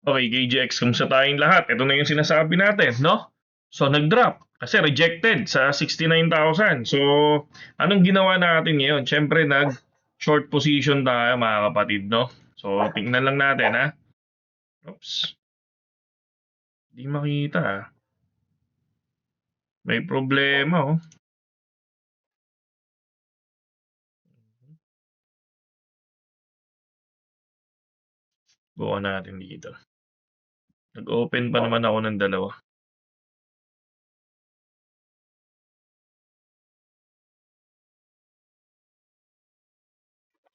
Okay, KGX, kumusta tayong lahat? Ito na yung sinasabi natin, no? So, nag-drop kasi rejected sa 69,000. So, anong ginawa natin ngayon? Siyempre, nag-short position tayo, mga kapatid, no? So, tingnan lang natin, ha? Oops, di makita, ha? May problema, oh. Buka natin dito. Nag-open pa naman ako ng dalawa.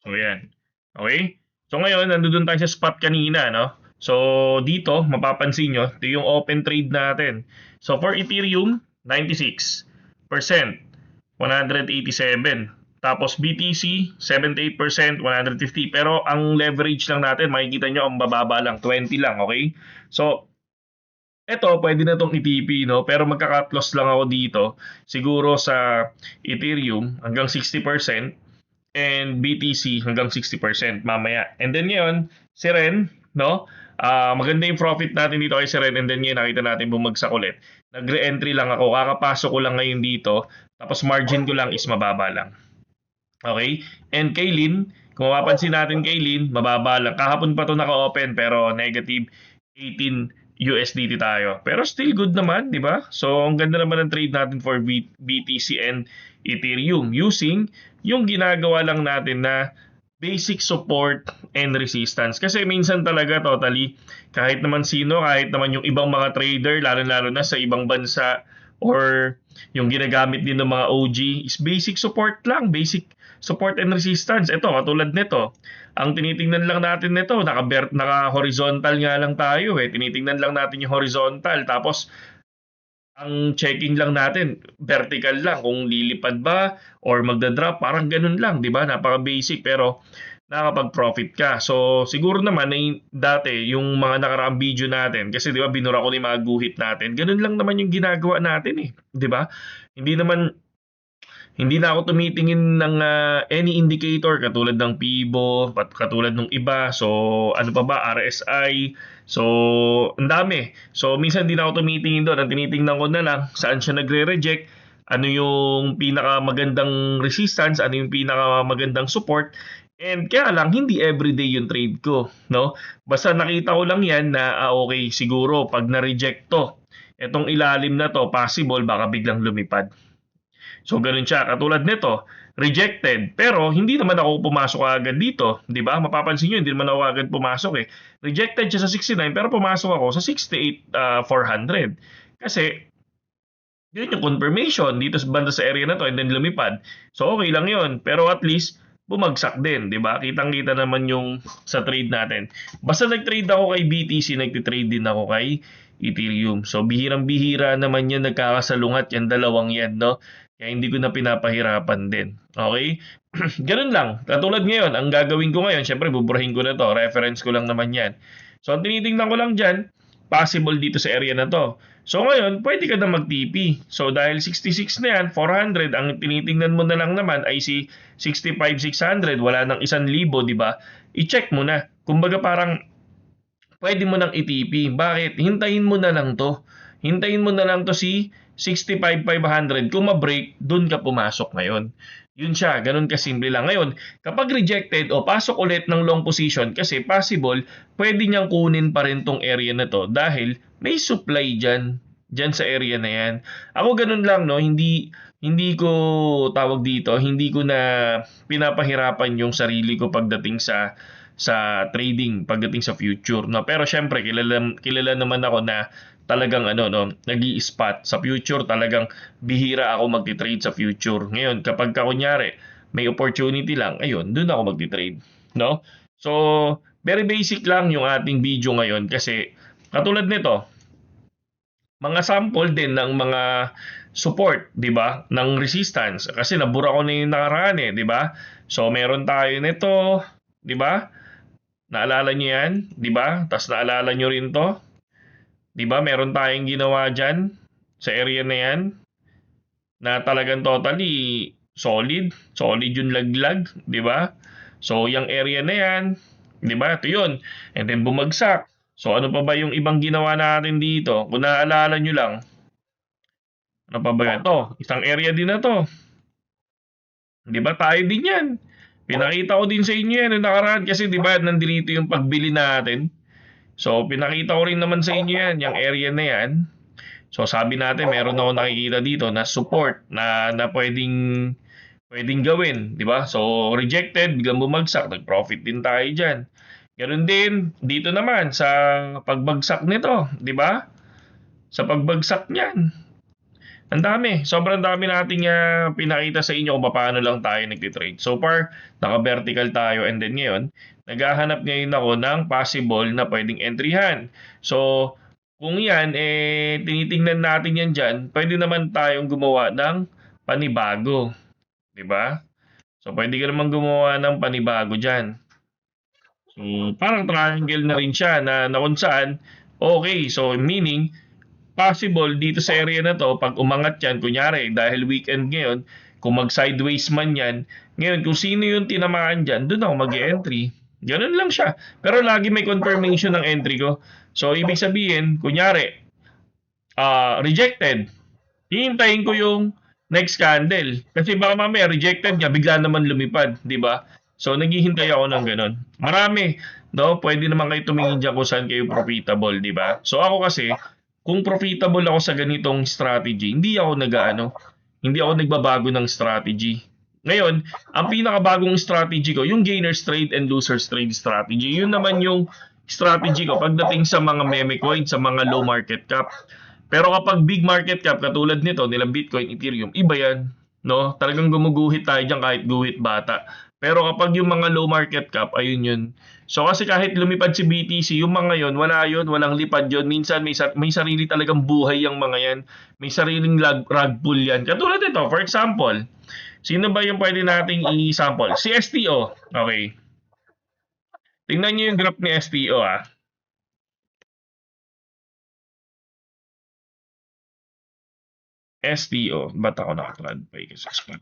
So, yan. Okay? So, ngayon, nandun tayo sa spot kanina, no? So, dito, mapapansin nyo, ito yung open trade natin. So, for Ethereum, 96%, 187. Tapos, BTC, 78%, 150. Pero, ang leverage lang natin, makikita nyo, ang bababa lang, 20 lang, okay? So, eto, pwede na itong i-TP, no? Pero magka-cut loss lang ako dito. Siguro sa Ethereum, hanggang 60%, and BTC hanggang 60% mamaya. And then ngayon, si Ren, no? Maganda yung profit natin dito kay si Ren, and then ngayon nakita natin bumagsak ulit. Nag-re-entry lang ako, kakapasok ko lang ngayon dito, tapos margin ko lang is mababa lang. Okay? And kay Lin, kung mapapansin natin kay Lin, mababa lang. Kahapon pa to naka-open pero negative 18 USDT tayo. Pero still good naman, di ba? So, ang ganda naman ng trade natin for BTC and Ethereum using yung ginagawa lang natin na basic support and resistance. Kasi minsan talaga totally, kahit naman sino, kahit naman yung ibang mga trader, lalo-lalo na sa ibang bansa or yung ginagamit din ng mga OG, is basic support lang, basic support and resistance. Ito, katulad nito, ang tinitingnan lang natin nito, naka-horizontal nga lang tayo eh. Tinitingnan lang natin yung horizontal. Tapos, ang checking lang natin, vertical lang, kung lilipad ba or magda-drop, parang ganun lang, di ba? Napaka-basic pero nakakapag-profit ka. So, siguro naman na dati, yung mga nakaraang video natin, kasi di ba, binura ko na yung mga guhit natin, ganun lang naman yung ginagawa natin eh, di ba? Hindi na ako tumitingin ng any indicator katulad ng PIBO, katulad ng iba. So, ano pa ba? RSI. So, ang dami. So, minsan hindi na ako tumitingin doon. Ang tinitingnan ko na lang saan siya nagre-reject, ano yung pinakamagandang resistance, ano yung pinakamagandang support. And kaya lang, hindi everyday yung trade ko. No? Basta nakita ko lang yan na, okay, siguro pag na-reject to, etong ilalim na to, possible, baka biglang lumipad. So ganun siya. Katulad nito, rejected. Pero hindi naman ako pumasok agad dito, 'di ba? Mapapansin niyo hindi naman ako agad pumasok eh. Rejected siya sa 69 pero pumasok ako sa 68,400. Kasi yun yung confirmation dito sa banda sa area na to and then lumipad. So okay lang yun. Pero at least bumagsak din, 'di ba? Kitang-kita naman yung sa trade natin. Basta nag-trade ako kay BTC, nagti-trade din ako kay Ethereum. So bihirang-bihira naman yan nagkakasalungat yan dalawang yan, no? Kaya hindi ko na pinapahirapan din. Okay? Ganun lang. Katulad ngayon, ang gagawin ko ngayon, syempre buburahin ko na to. Reference ko lang naman yan. So, ang tinitingnan ko lang dyan, possible dito sa area na to. So, ngayon, pwede ka na mag-TP. So, dahil 66 na yan, 400, ang tinitingnan mo na lang naman ay si 65,600. Wala nang 1,000, di ba? I-check mo na. Kumbaga parang, pwede mo nang i-TP. Bakit? Hintayin mo na lang to. Hintayin mo na lang to si 65,500. Kung ma-break, dun ka pumasok ngayon. Yun siya, ganun kasimple lang. Ngayon, kapag rejected o pasok ulit ng long position, kasi possible, pwede niyang kunin pa rin tong area na to dahil may supply dyan sa area na yan. Ako ganun lang, no? Hindi ko tawag dito, hindi ko na pinapahirapan yung sarili ko pagdating sa trading, pagdating sa future, no? Pero syempre kilala naman ako na talagang nag-i-spot sa future, talagang bihira ako magti-trade sa future. Ngayon, kapag kunyari may opportunity lang, ayun, doon ako magti-trade, no? So, very basic lang yung ating video ngayon kasi katulad nito, mga sample din ng mga support, 'di ba? Ng resistance kasi nabura ko na yung nakaraan eh, 'di ba? So, meron tayo nito, 'di ba? Naalala niyo 'yan, 'di ba? Tapos naalala niyo rin 'to. 'Di ba? Meron tayong ginawa diyan sa area na 'yan na talagang totally solid yung laglag, 'di ba? So, yung area na 'yan, 'di ba? Ito 'yun. And then bumagsak. So ano pa ba yung ibang ginawa natin dito? Kung naaalala nyo lang, ano pa ba ito? Isang area din na to. Di ba tayo din yan? Pinakita ko din sa inyo yan yung nakaraan kasi di ba nandito yung pagbili natin. So pinakita ko rin naman sa inyo yan, yung area na yan. So sabi natin meron ako nakikita dito na support na pwedeng gawin, di ba? So rejected, biglang bumagsak, nag-profit din tayo diyan. Ganun din dito naman sa pagbagsak nito, di ba? Sa pagbagsak niyan. Ang dami, sobrang dami nating pinakita sa inyo kung paano lang tayo nagtitrade. So far, naka-vertical tayo and then ngayon, naghahanap ngayon ako ng possible na pwedeng entryhan. So, kung yan, tinitingnan natin yan dyan, pwede naman tayong gumawa ng panibago. 'Di ba? So, pwede ka naman gumawa ng panibago dyan. So, parang triangle na rin siya na kung saan, okay, so meaning, possible dito sa area na to, pag umangat yan, kunyari, dahil weekend ngayon, kung mag-sideways man yan, ngayon, kung sino yung tinamaan dyan, doon ako mag-entry. Ganun lang siya. Pero lagi may confirmation ng entry ko. So, ibig sabihin, kunyari, rejected. Hihintayin ko yung next candle. Kasi baka mamaya rejected niya, bigla naman lumipad, di ba? So, naghihintay ako ng ganun. Marami, no? Pwede naman kayo tumingin dyan kung saan kayo profitable, di ba? So, ako kasi, kung profitable ako sa ganitong strategy, hindi ako nagbabago ng strategy. Ngayon, ang pinakabagong strategy ko, yung gainers trade and losers trade strategy. Yun naman yung strategy ko pagdating sa mga meme coin, sa mga low market cap. Pero kapag big market cap, katulad nito, nilang Bitcoin, Ethereum, iba yan. No? Talagang gumuguhit tayo dyan kahit guhit bata. Pero kapag yung mga low market cap, ayun yun. So kasi kahit lumipad si BTC, yung mga yon wala yun, walang lipad yun. Minsan may sarili talagang buhay yung mga yan. May sariling rug pull yan. Katulad nito, for example, sino ba yung pwede nating i-sample? Si STO. Okay. Tingnan nyo yung graph ni STO ah. STO. Ba't ako naka-TradFi kasi spot?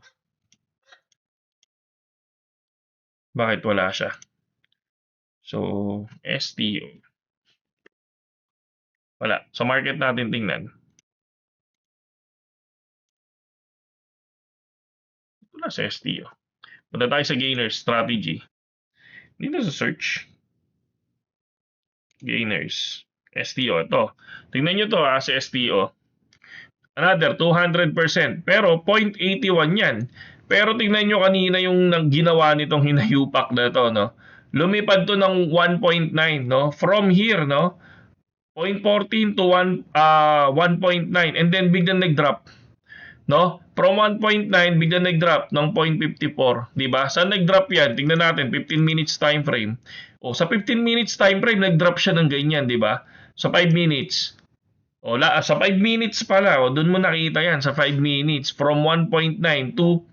Bakit wala siya? So, STO. Wala. So, market natin tingnan. Ito na sa STO. Punta tayo sa gainers strategy. Dito sa search. Gainers. STO. Ito. Tingnan nyo to sa STO. Another 200%. Pero 0.81 yan. Pero tingnan nyo kanina yung ginawa nitong hinayupak na to, no? Lumipad to ng 1.9, no? From here, no? 0.14 to 1.9 and then biglang nag-drop, no? From 1.9 biglang nag-drop ng 0.54, 'di ba? Saan nag-drop 'yan? Tingnan natin 15 minutes time frame. O sa 15 minutes time frame nag-drop siya ng ganyan, 'di ba? Sa 5 minutes. Sa 5 minutes pala, doon mo nakita 'yan sa 5 minutes from 1.9 to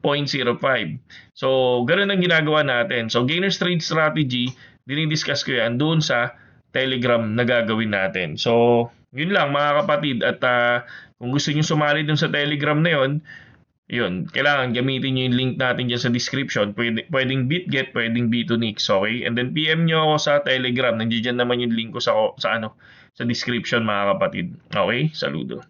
0.05. So, ganoon ang ginagawa natin. So, gainers trade strategy, dinidiscuss ko 'yan doon sa Telegram na gagawin natin. So, yun lang mga kapatid at kung gusto niyo sumali dun sa Telegram na yun, kailangan gamitin niyo yung link natin dyan sa description. Pwedeng BitGet, pwedeng B2Nix, okay? And then PM niyo ako sa Telegram. Nandiyan naman yung link ko sa description mga kapatid. Okay? Saludo.